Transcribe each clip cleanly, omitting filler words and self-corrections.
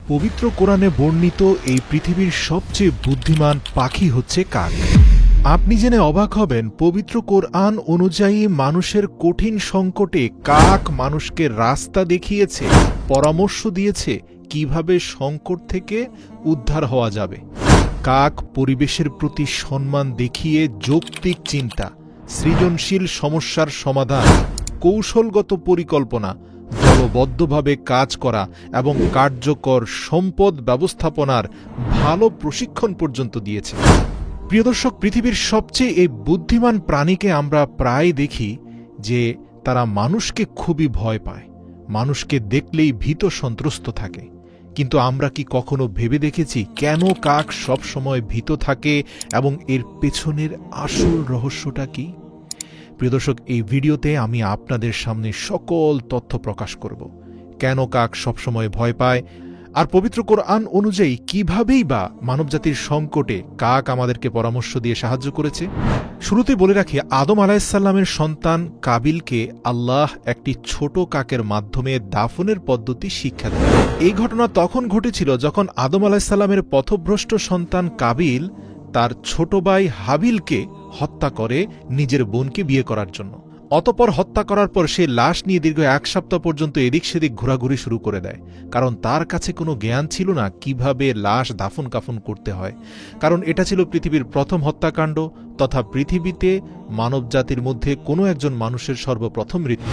পবিত্র কোরআনে বর্ণিত এই পৃথিবীর সবচেয়ে বুদ্ধিমান পাখি হচ্ছে কাক। আপনি জেনে অবাক হবেন, পবিত্র কোরআন অনুযায়ী মানুষের কঠিন সংকটে কাক মানুষকে রাস্তা দেখিয়েছে, পরামর্শ দিয়েছে কিভাবে সংকট থেকে উদ্ধার হওয়া যাবে। কাক পরিবেশের প্রতি সম্মান দেখিয়ে যৌক্তিক চিন্তা, সৃজনশীল সমস্যার সমাধান, কৌশলগত পরিকল্পনা, দলবদ্ধভাবে কাজ করা এবং কার্যকর সম্পদ ব্যবস্থাপনার ভালো প্রশিক্ষণ পর্যন্ত দিয়েছে। প্রিয় দর্শক, পৃথিবীর সবচেয়ে এই বুদ্ধিমান প্রাণীকে আমরা প্রায় দেখি যে তারা মানুষকে খুবই ভয় পায়, মানুষকে দেখলেই ভীত সন্ত্রস্ত থাকে। কিন্তু আমরা কি কখনো ভেবে দেখেছি কেন কাক সবসময় ভীত থাকে এবং এর পেছনের আসল রহস্যটা কি? প্রিয় দর্শক, এই ভিডিওতে আমি আপনাদের সামনে সকল তথ্য প্রকাশ করব। কেন কাক সবসময় ভয় পায়, আর পবিত্র কোরআন অনুযায়ী কিভাবেই বা মানবজাতির সংকটে কাক আমাদেরকে পরামর্শ দিয়ে সাহায্য করেছে। শুরুতে বলে রাখি, আদম আলাইসাল্লামের সন্তান কাবিলকে আল্লাহ একটি ছোট কাকের মাধ্যমে দাফনের পদ্ধতি শিক্ষা দেন। এই ঘটনা তখন ঘটেছিল যখন আদম আলাইসাল্লামের পথভ্রষ্ট সন্তান কাবিল তার ছোট ভাই হাবিলকে হত্যা করে নিজের বোনকে বিয়ে করার জন্য। অতঃপর হত্যা করার পর সে লাশ নিয়ে দীর্ঘ 1 সপ্তাহ পর্যন্ত এদিক সেদিক ঘোরাঘুরি শুরু করে দেয়, কারণ তার কাছে কোনো জ্ঞান ছিল না কিভাবে লাশ দাফন কাফন করতে হয়। কারণ এটা ছিল পৃথিবীর প্রথম হত্যাকাণ্ড তথা পৃথিবীতে মানবজাতির মধ্যে কোনো একজন মানুষের সর্বপ্রথম মৃত্যু।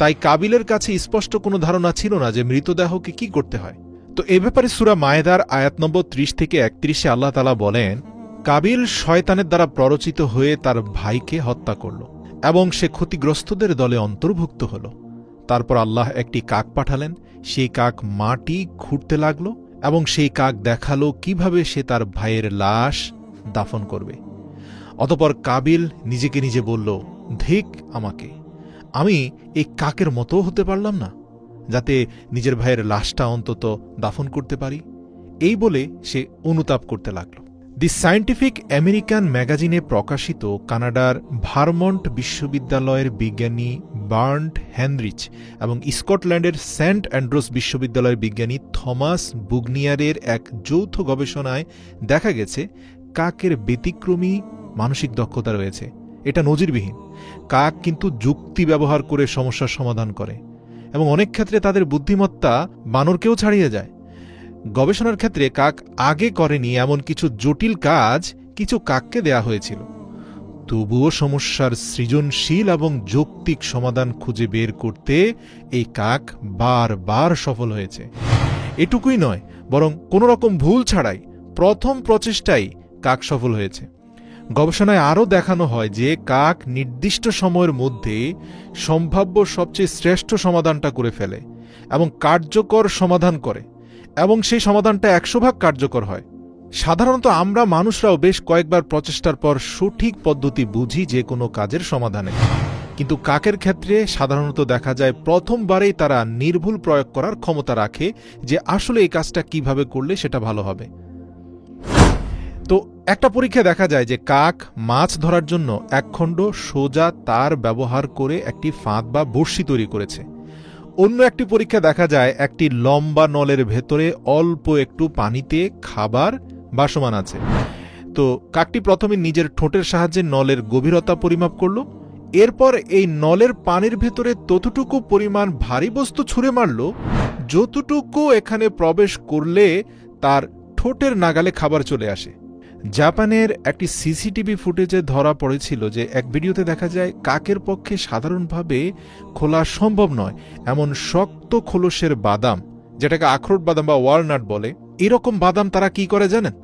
তাই কাবিলের কাছে স্পষ্ট কোনো ধারণা ছিল না যে মৃতদেহকে কি করতে হয়। তো এ ব্যাপারে সূরা মায়েদার আয়াত নম্বর 30 থেকে 31 আল্লাহ তাআলা বলেন, কাবিল শয়তানের দ্বারা প্ররোচিত হয়ে তার ভাইকে হত্যা করল এবং সে ক্ষতিগ্রস্তদের দলে অন্তর্ভুক্ত হল। তারপর আল্লাহ একটি কাক পাঠালেন। সেই কাক মাটি খুঁড়তে লাগল এবং সেই কাক দেখালো কিভাবে সে তার ভাইয়ের লাশ দাফন করবে। অতঃপর কাবিল নিজেকে নিজে বলল, ধিক আমাকে, আমি এই কাকের মতো হতে পারলাম না, যাতে নিজের ভাইয়ের লাশটা অন্তত দাফন করতে পারি। এই বলে সে অনুতাপ করতে লাগল। দি সায়েন্টিফিক আমেরিকান ম্যাগাজিনে প্রকাশিত কানাডার ভারমন্ট বিশ্ববিদ্যালয়ের বিজ্ঞানী বার্ন্ট হেনরিচ এবং স্কটল্যান্ডের সেন্ট অ্যান্ড্রুস বিশ্ববিদ্যালয়ের বিজ্ঞানী থমাস বুগনিয়ারের এক যৌথ গবেষণায় দেখা গেছে কাকের ব্যতিক্রমী মানসিক দক্ষতা রয়েছে। এটা নজিরবিহীন। কাক কিন্তু যুক্তি ব্যবহার করে সমস্যার সমাধান করে এবং অনেক ক্ষেত্রে তাদের বুদ্ধিমত্তা বানরকেও ছাড়িয়ে যায়। গবেষণার ক্ষেত্রে কাক আগে করেনি এমন কিছু জটিল কাজ কিছু কাককে দেয়া হয়েছিল, তবুও সমস্যার সৃজনশীল এবং যৌক্তিক সমাধান খুঁজে বের করতে এই কাক বারবার সফল হয়েছে। এটুকুই নয়, বরং কোনো রকম ভুল ছাড়াই প্রথম প্রচেষ্টায় কাক সফল হয়েছে। গবেষণায় আরও দেখানো হয় যে কাক নির্দিষ্ট সময়ের মধ্যে সম্ভাব্য সবচেয়ে শ্রেষ্ঠ সমাধানটা করে ফেলে এবং কার্যকর সমাধান করে, এবং সেই সমাধানটা 100% কার্যকর হয়। সাধারণত আমরা মানুষরাও বেশ কয়েকবার প্রচেষ্টার পর সঠিক পদ্ধতি বুঝি যে কোনো কাজের সমাধানে, কিন্তু কাকের ক্ষেত্রে সাধারণত দেখা যায় প্রথমবারেই তারা নির্ভুল প্রয়োগ করার ক্ষমতা রাখে যে আসলে এই কাজটা কিভাবে করলে সেটা ভালো হবে। তো একটা পরীক্ষায় দেখা যায় যে কাক মাছ ধরার জন্য একখণ্ড সোজা তার ব্যবহার করে একটি ফাঁদ বা বড়শি তৈরি করেছে। অন্য একটি পরীক্ষা দেখা যায় একটি লম্বা নলের ভেতরে অল্প একটু পানিতে খাবার ভাসমান আছে। তো কাকটি প্রথমে নিজের ঠোঁটের সাহায্যে নলের গভীরতা পরিমাপ করল, এরপর এই নলের পানির ভেতরে ততটুকু পরিমাণ ভারী বস্তু ছুঁড়ে মারল যতটুকু এখানে প্রবেশ করলে তার ঠোঁটের নাগালে খাবার চলে আসে। জাপানের একটি সিসিটিভি ফুটেজে ধরা পড়েছিল যে এক ভিডিওতে দেখা যায় কাকের পক্ষে সাধারণভাবে খোলা সম্ভব নয় এমন শক্ত খোলসের বাদাম, যেটাকে আখরোট বাদাম বা ওয়ালনাট বলে, এরকম বাদাম তারা কি করে জানেন?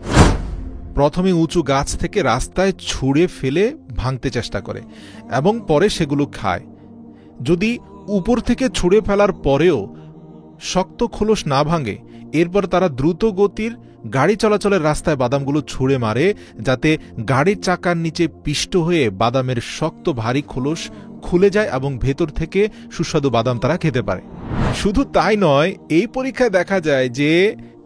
প্রথমে উঁচু গাছ থেকে রাস্তায় ছুঁড়ে ফেলে ভাঙতে চেষ্টা করে এবং পরে সেগুলো খায়। যদি উপর থেকে ছুঁড়ে ফেলার পরেও শক্ত খোলস না ভাঙে, এরপর তারা দ্রুত গতির গাড়ি চলাচলের রাস্তায় বাদামগুলো ছুঁড়ে মারে, যাতে গাড়ির চাকার নিচে পিষ্ট হয়ে বাদামের শক্ত ভারী খোলস খুলে যায় এবং ভেতর থেকে সুস্বাদু বাদাম তারা খেতে পারে। শুধু তাই নয়, এই পরীক্ষায় দেখা যায় যে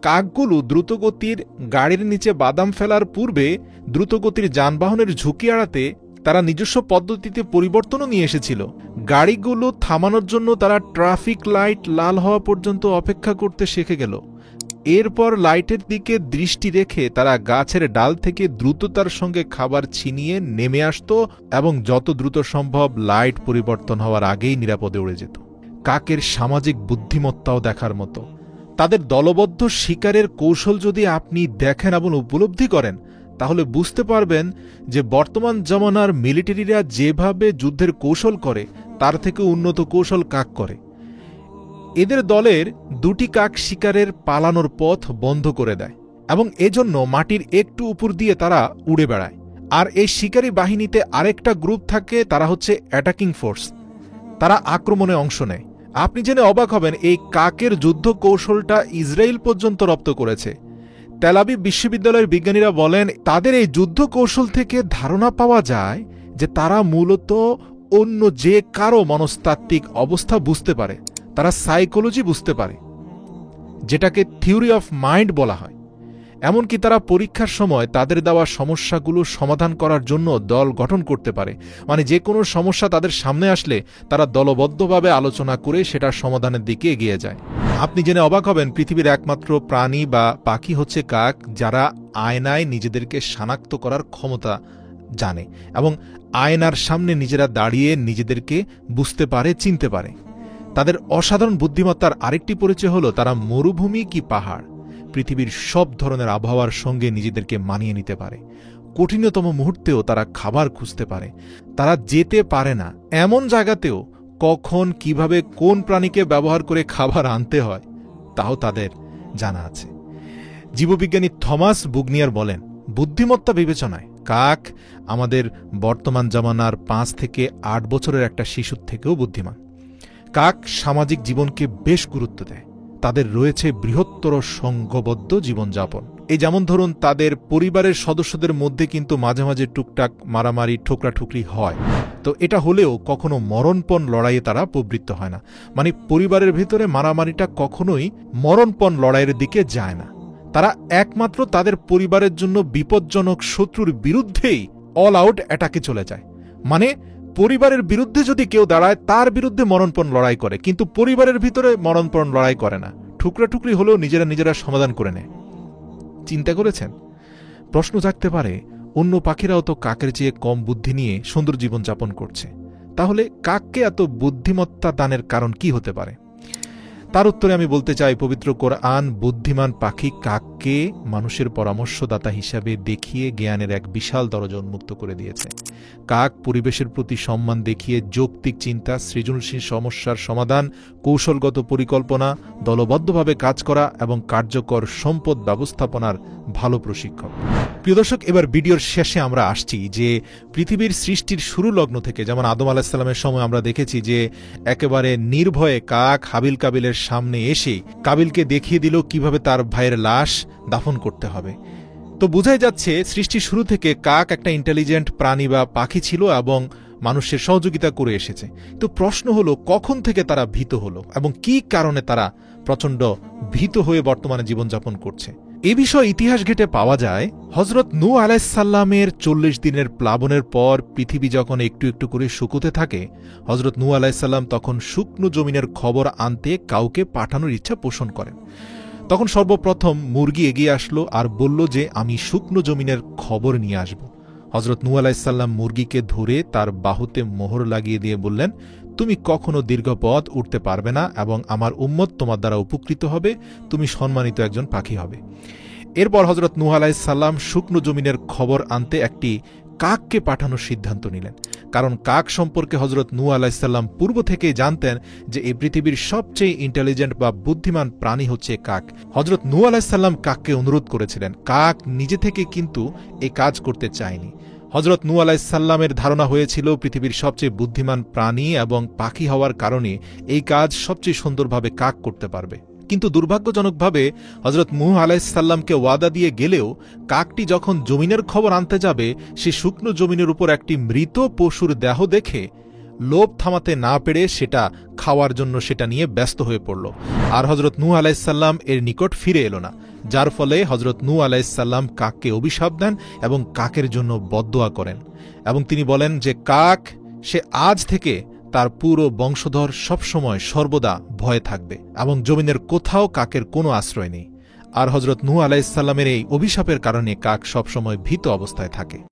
কাকগুলো দ্রুতগতির গাড়ির নিচে বাদাম ফেলার পূর্বে দ্রুতগতির যানবাহনের ঝুঁকি এড়াতে তারা নিজস্ব পদ্ধতিতে পরিবর্তনও নিয়ে এসেছিল। গাড়িগুলো থামানোর জন্য তারা ট্রাফিক লাইট লাল হওয়া পর্যন্ত অপেক্ষা করতে শিখে গেল। এরপর লাইটের দিকে দৃষ্টি রেখে তারা গাছের ডাল থেকে দ্রুততার সঙ্গে খাবার ছিনিয়ে নেমে আসত এবং যত দ্রুত সম্ভব লাইট পরিবর্তন হওয়ার আগেই নিরাপদে উড়ে যেত। কাকের সামাজিক বুদ্ধিমত্তাও দেখার মতো। তাদের দলবদ্ধ শিকারের কৌশল যদি আপনি দেখেন এবং উপলব্ধি করেন, তাহলে বুঝতে পারবেন যে বর্তমান জমানার মিলিটারিরা যেভাবে যুদ্ধের কৌশল করে তার থেকে উন্নত কৌশল কাক করে। এদের দলের 2টি কাক শিকারের পালানোর পথ বন্ধ করে দেয় এবং এজন্য মাটির একটু উপর দিয়ে তারা উড়ে বেড়ায়। আর এই শিকারী বাহিনীতে আরেকটা গ্রুপ থাকে, তারা হচ্ছে অ্যাটাকিং ফোর্স। তারা আক্রমণে অংশ নেয়। আপনি জেনে অবাক হবেন, এই কাকের যুদ্ধ কৌশলটা ইসরায়েল পর্যন্ত রপ্ত করেছে। তেল আবিব বিশ্ববিদ্যালয়ের বিজ্ঞানীরা বলেন, তাদের এই যুদ্ধ কৌশল থেকে ধারণা পাওয়া যায় যে তারা মূলত অন্য যে কারো মনস্তাত্ত্বিক অবস্থা বুঝতে পারে, তারা সাইকোলজি বুঝতে পারে, যেটাকে থিওরি অফ মাইন্ড বলা হয়। এমনকি তারা পরীক্ষার সময় তাদের দেওয়া সমস্যাগুলো সমাধান করার জন্য দল গঠন করতে পারে। মানে যে কোনো সমস্যা তাদের সামনে আসলে তারা দলবদ্ধভাবে আলোচনা করে সেটার সমাধানের দিকে এগিয়ে যায়। আপনি জেনে অবাক হবেন, পৃথিবীর একমাত্র প্রাণী বা পাখি হচ্ছে কাক, যারা আয়নায় নিজেদেরকে শনাক্ত করার ক্ষমতা জানে এবং আয়নার সামনে নিজেরা দাঁড়িয়ে নিজেদেরকে বুঝতে পারে, চিনতে পারে। তাদের অসাধারণ বুদ্ধিমত্তার আরেকটি পরিচয় হলো তারা মরুভূমি কি পাহাড়, পৃথিবীর সব ধরনের আবহাওয়ার সঙ্গে নিজেদেরকে মানিয়ে নিতে পারে। কঠিনতম মুহূর্তেও তারা খাবার খুঁজতে পারে। তারা যেতে পারে না এমন জায়গাতেও কখন কিভাবে কোন প্রাণীকে ব্যবহার করে খাবার আনতে হয় তাও তাদের জানা আছে। জীববিজ্ঞানী থমাস বুগনিয়ার বলেন, বুদ্ধিমত্তা বিবেচনায় কাক আমাদের বর্তমান জামানার 5 থেকে 8 বছরের একটা শিশুর থেকেও বুদ্ধিমান। কাক সামাজিক জীবনকে বেশ গুরুত্ব দেয়। তাদের রয়েছে বৃহত্তর সংঘবদ্ধ জীবনযাপন। এই যেমন ধরুন, তাদের পরিবারের সদস্যদের মধ্যে কিন্তু মাঝে মাঝে টুকটাক মারামারি ঠোকরাঠুকরি হয়। তো এটা হলেও কখনো মরণপণ লড়াইয়ে তারা প্রবৃত্ত হয় না। মানে পরিবারের ভিতরে মারামারিটা কখনোই মরণপণ লড়াইয়ের দিকে যায় না। তারা একমাত্র তাদের পরিবারের জন্য বিপজ্জনক শত্রুর বিরুদ্ধেই অল আউট অ্যাটাকে চলে যায়। মানে পরিবারের বিরুদ্ধে যদি কেউ দাঁড়ায় তার বিরুদ্ধে মরণপণ লড়াই করে, কিন্তু পরিবারের ভিতরে মরণপণ লড়াই করে না। ঠুকরাঠুকরি হলেও নিজেরা সমাধান করে নেয়। চিন্তা করেছেন? প্রশ্ন জাগতে পারে, অন্য পাখিরাও তো কাকের চেয়ে কম বুদ্ধি নিয়ে সুন্দর জীবনযাপন করছে, তাহলে কাককে এত বুদ্ধিমত্তা দানের কারণ কি হতে পারে? তার উত্তরে আমি বলতে চাই, পবিত্র কোরআন বুদ্ধিমান পাখি কাককে মানুষের পরামর্শদাতা হিসাবে দেখিয়ে জ্ঞানের এক বিশাল দরজা উন্মুক্ত করে দিয়েছে। কাক পরিবেশের প্রতি সম্মান দেখিয়ে যৌক্তিক চিন্তা, সৃজনশীল সমস্যার সমাধান, কৌশলগত পরিকল্পনা, দলবদ্ধভাবে কাজ করা এবং কার্যকর সম্পদ ব্যবস্থাপনার ভালো প্রশিক্ষক। প্রিয় দর্শক, এবার ভিডিওর শেষে আমরা আসছি যে পৃথিবীর সৃষ্টির শুরু লগ্ন থেকে, যেমন আদম আলাইহিস সালামের সময় আমরা দেখেছি যে একেবারে নির্ভয়ে কাক হাবিল কাবিলের সামনে এসে কাবিলকে দেখিয়ে দিল কিভাবে তার ভাইয়ের লাশ দাফন করতে হবে। তো বোঝাই যাচ্ছে সৃষ্টির শুরু থেকে কাক একটা ইন্টেলিজেন্ট প্রাণী বা পাখি ছিল এবং মানুষের সহযোগিতা করে এসেছে। তো প্রশ্ন হলো, কখন থেকে তারা ভীত হলো এবং কি কারণে তারা প্রচণ্ড ভীত হয়ে বর্তমানে জীবনযাপন করছে? এ বিষয়ে ইতিহাস ঘেটে পাওয়া যায়, হযরত নূহ আলাইহিস সালামের 40 দিনের প্লাবনের পর পৃথিবী যখন একটু একটু করে শুকোতে থাকে, হযরত নূহ আলাইহিস সালাম তখন শুকনো জমিনের খবর আনতে কাউকে পাঠানোর ইচ্ছা পোষণ করেন। তখন সর্বপ্রথম মুরগি এগিয়ে আসলো আর বলল যে আমি শুকনো জমিনের খবর নিয়ে আসব। হযরত নূহ আলাইহিস সালাম মুরগিকে ধরে তার বাহুতে মোহর লাগিয়ে দিয়ে বললেন, তুমি কখনো দীর্ঘ পথ উঠতে পারবে না এবং আমার উম্মত তোমার দ্বারা উপকৃত হবে, তুমি সম্মানিত একজন পাখি হবে। এরপর হযরত নূহ আলাইহিস সালাম শুকনো জমিনের খবর আনতে একটি কাককে পাঠানোর সিদ্ধান্ত নিলেন, কারণ কাক সম্পর্কে হযরত নূহ আলাইহিস সালাম পূর্ব থেকেই জানতেন যে এই পৃথিবীর সবচেয়ে ইন্টেলিজেন্ট বা বুদ্ধিমান প্রাণী হচ্ছে কাক। হযরত নূহ আলাইহিস সালাম কাককে অনুরোধ করেছিলেন, কাক নিজে থেকে কিন্তু এই কাজ করতে চায়নি। হযরত নূহ আলাইহিস সালামের ধারণা হয়েছিল পৃথিবীর সবচেয়ে বুদ্ধিমান প্রাণী এবং পাখি হওয়ার কারণে এই কাজ সবচেয়ে সুন্দরভাবে কাক করতে পারবে। কিন্তু দুর্ভাগ্যজনকভাবে হযরত নূহ আলাইহিস সালামকে ওয়াদা দিয়ে গেলেও কাকটি যখন জমিনের খবর আনতে যাবে, সে শুকনো জমিনের উপর একটি মৃত পশুর দেহ দেখে লোভ থামাতে না পেরে সেটা খাওয়ার জন্য সেটা নিয়ে ব্যস্ত হয়ে পড়ল। আর হযরত নূহ আলাইহিস সালাম এর নিকট ফিরে এলো না, যার ফলে হযরত নূহ আলাইহিস সালাম কাককে অভিশাপ দেন এবং কাকের জন্য বদদোয়া করেন এবং তিনি বলেন যে কাক সে আজ থেকে তার পুরো বংশধর সবসময় সর্বদা ভয়ে থাকবে এবং জমিনের কোথাও কাকের কোনো আশ্রয় নেই। আর হজরত নূহ আলাইহিস সালামের এই অভিশাপের কারণে কাক সবসময় ভীত অবস্থায় থাকে।